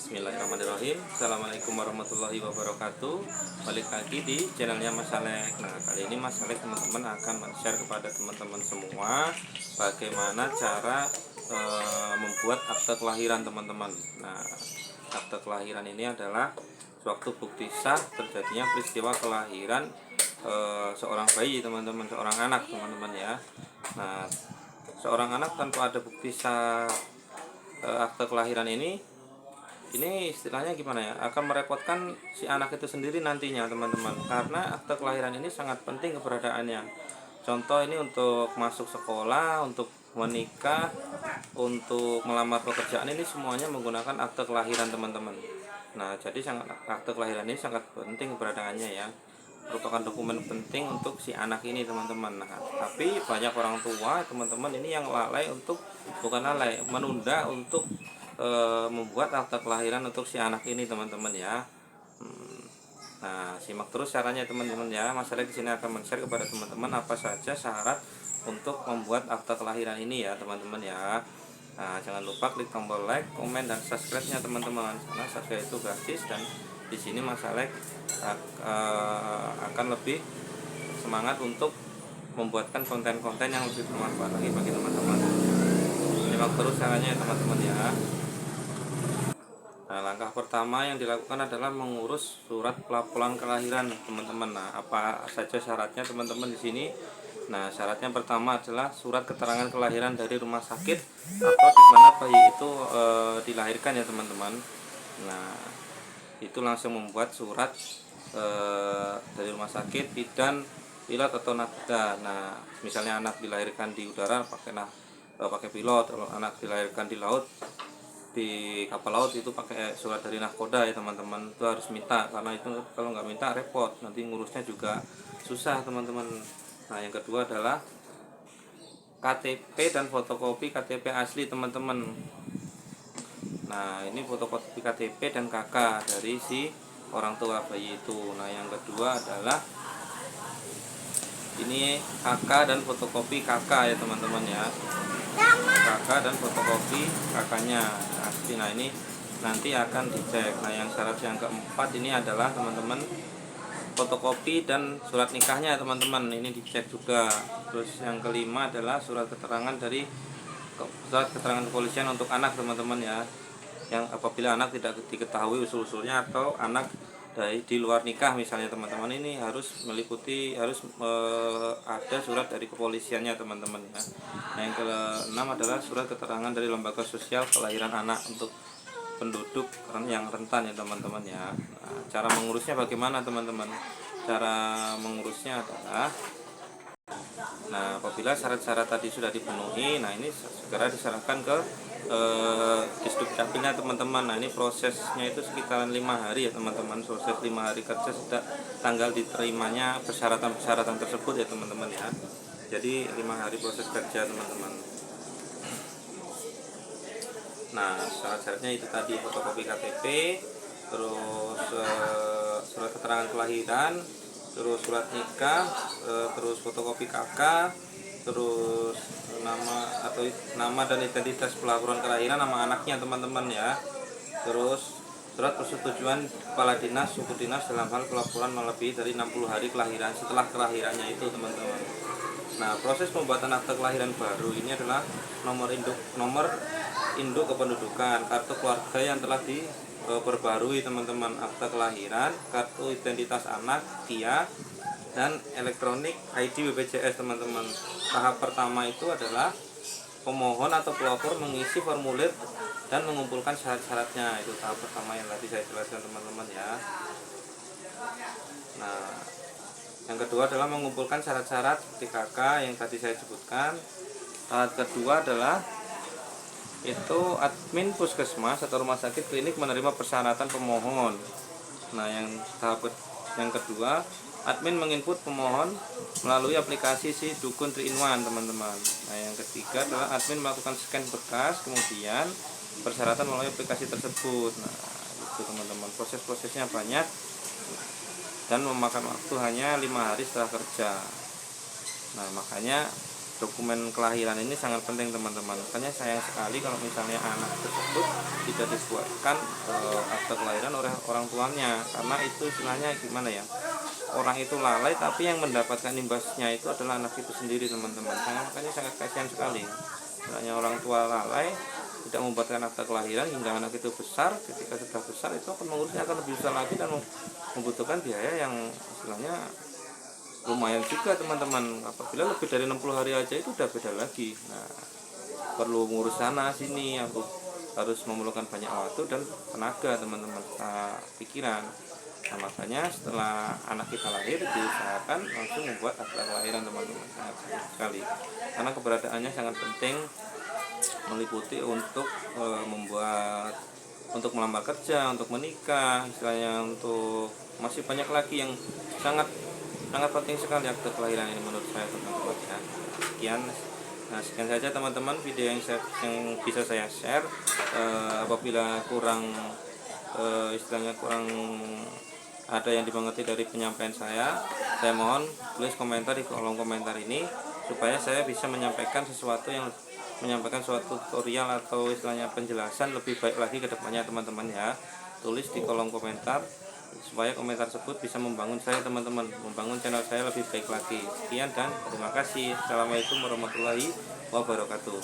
Bismillahirrahmanirrahim. Assalamualaikum warahmatullahi wabarakatuh. Balik lagi di channelnya Mas Alek. Nah, kali ini Mas Alek teman-teman akan men-share kepada teman-teman semua bagaimana cara membuat akte kelahiran teman-teman. Nah, akte kelahiran ini adalah suatu bukti sah terjadinya peristiwa kelahiran seorang bayi teman-teman, seorang anak teman-teman ya. Nah, seorang anak tanpa ada bukti sah akte kelahiran ini istilahnya gimana ya, akan merepotkan si anak itu sendiri nantinya teman-teman, karena akte kelahiran ini sangat penting keberadaannya. Contoh ini untuk masuk sekolah, untuk menikah, untuk melamar pekerjaan, ini semuanya menggunakan akte kelahiran teman-teman. Nah, jadi akte kelahiran ini sangat penting keberadaannya ya, merupakan dokumen penting untuk si anak ini teman-teman. Nah, tapi banyak orang tua teman-teman ini yang lalai untuk, bukan lalai, menunda untuk membuat akte kelahiran untuk si anak ini teman-teman ya. Nah, simak terus caranya teman-teman ya. Mas Alek di sini akan men-share kepada teman-teman apa saja syarat untuk membuat akte kelahiran ini ya teman-teman ya. Nah, jangan lupa klik tombol like, komen, dan subscribe-nya teman-teman, karena subscribe itu gratis. Dan di sini Mas Alek akan lebih semangat untuk membuatkan konten-konten yang lebih bermanfaat lagi bagi teman-teman. Simak terus caranya ya teman-teman ya. Nah, langkah pertama yang dilakukan adalah mengurus surat pelaporan kelahiran teman-teman. Nah, apa saja syaratnya teman-teman di sini? Nah, syaratnya pertama adalah surat keterangan kelahiran dari rumah sakit atau di mana bayi itu dilahirkan ya teman-teman. Nah, itu langsung membuat surat dari rumah sakit, bidan, pilot atau nakda. Nah, misalnya anak dilahirkan di udara pakai pilot, kalau anak dilahirkan di laut, di kapal laut, itu pakai surat dari nahkoda ya teman-teman. Itu harus minta, karena itu kalau nggak minta repot, nanti ngurusnya juga susah teman-teman. Nah, yang kedua adalah KTP dan fotokopi KTP asli teman-teman. Nah, ini fotokopi KTP dan KK dari si orang tua bayi itu. Nah, yang kedua adalah ini KK dan fotokopi KK ya teman-teman ya. KK dan fotokopi kakaknya asli. Nah, ini nanti akan dicek. Nah, yang syarat yang keempat ini adalah teman-teman fotokopi dan surat nikahnya teman-teman, ini dicek juga. Terus yang kelima adalah surat keterangan kepolisian untuk anak teman-teman ya, yang apabila anak tidak diketahui usul-usulnya atau anak di luar nikah misalnya teman-teman, ini harus ada surat dari kepolisiannya teman-teman ya. Nah, yang keenam adalah surat keterangan dari lembaga sosial kelahiran anak untuk penduduk yang rentan ya teman-teman ya. Nah, cara mengurusnya bagaimana teman-teman? Cara mengurusnya adalah, nah, apabila syarat-syarat tadi sudah dipenuhi, nah ini segera diserahkan ke Disduk Capilnya teman-teman. Nah, ini prosesnya itu sekitaran 5 hari ya teman-teman. Proses 5 hari kerja sejak tanggal diterimanya persyaratan tersebut ya teman-teman ya. Jadi 5 hari proses kerja teman-teman. Nah, syarat-syaratnya itu tadi fotokopi KTP, terus surat keterangan kelahiran, terus surat nikah, terus fotokopi KK, terus nama dan identitas pelaporan kelahiran, nama anaknya teman-teman ya. Terus surat persetujuan kepala dinas, suku dinas dalam hal pelaporan melebihi dari 60 hari kelahiran setelah kelahirannya itu teman-teman. Nah, proses pembuatan akte kelahiran baru ini adalah nomor induk kependudukan, kartu keluarga yang telah diperbarui teman-teman, akte kelahiran, kartu identitas anak, KIA, dan elektronik ID BPJS teman-teman. Tahap pertama itu adalah pemohon atau pelapor mengisi formulir dan mengumpulkan syarat-syaratnya. Itu tahap pertama yang tadi saya jelaskan teman-teman ya. Nah, yang kedua adalah mengumpulkan syarat-syarat seperti KK yang tadi saya sebutkan. Tahap kedua adalah itu admin puskesmas atau rumah sakit klinik menerima persyaratan pemohon. Nah, yang kedua, admin menginput pemohon melalui aplikasi si Dukun 3-in-1 teman-teman. Nah, yang ketiga adalah admin melakukan scan berkas, kemudian persyaratan melalui aplikasi tersebut. Nah, itu teman-teman, proses-prosesnya banyak dan memakan waktu hanya 5 hari setelah kerja. Nah, makanya dokumen kelahiran ini sangat penting teman-teman. Makanya sayang sekali kalau misalnya anak tersebut tidak dibuatkan akte kelahiran oleh orang tuanya, karena itu istilahnya gimana ya, orang itu lalai tapi yang mendapatkan imbasnya itu adalah anak itu sendiri teman-teman. Makanya sangat kasihan sekali istilahnya orang tua lalai tidak membuatkan akte kelahiran hingga anak itu besar. Ketika sudah besar itu akan mengurusnya akan lebih besar lagi dan membutuhkan biaya yang istilahnya lumayan juga teman-teman. Apabila lebih dari 60 hari aja itu udah beda lagi. Nah, perlu ngurus sana sini, aku harus memerlukan banyak waktu dan tenaga teman-teman, pikiran. Nah, makanya setelah anak kita lahir diusahakan langsung membuat akta kelahiran teman-teman, sangat sekali karena keberadaannya sangat penting, meliputi untuk membuat, untuk melamar kerja, untuk menikah, istilahnya untuk masih banyak lagi yang sangat sangat penting sekali akte kelahiran ini menurut saya teman-teman ya. Sekian saja teman-teman video yang bisa saya share. Apabila kurang istilahnya kurang ada yang dimengerti dari penyampaian saya mohon tulis komentar di kolom komentar ini supaya saya bisa menyampaikan suatu tutorial atau istilahnya penjelasan lebih baik lagi ke depannya teman-teman ya. Tulis di kolom komentar supaya komentar tersebut bisa membangun saya teman-teman, membangun channel saya lebih baik lagi. Sekian dan terima kasih. Assalamualaikum warahmatullahi wabarakatuh.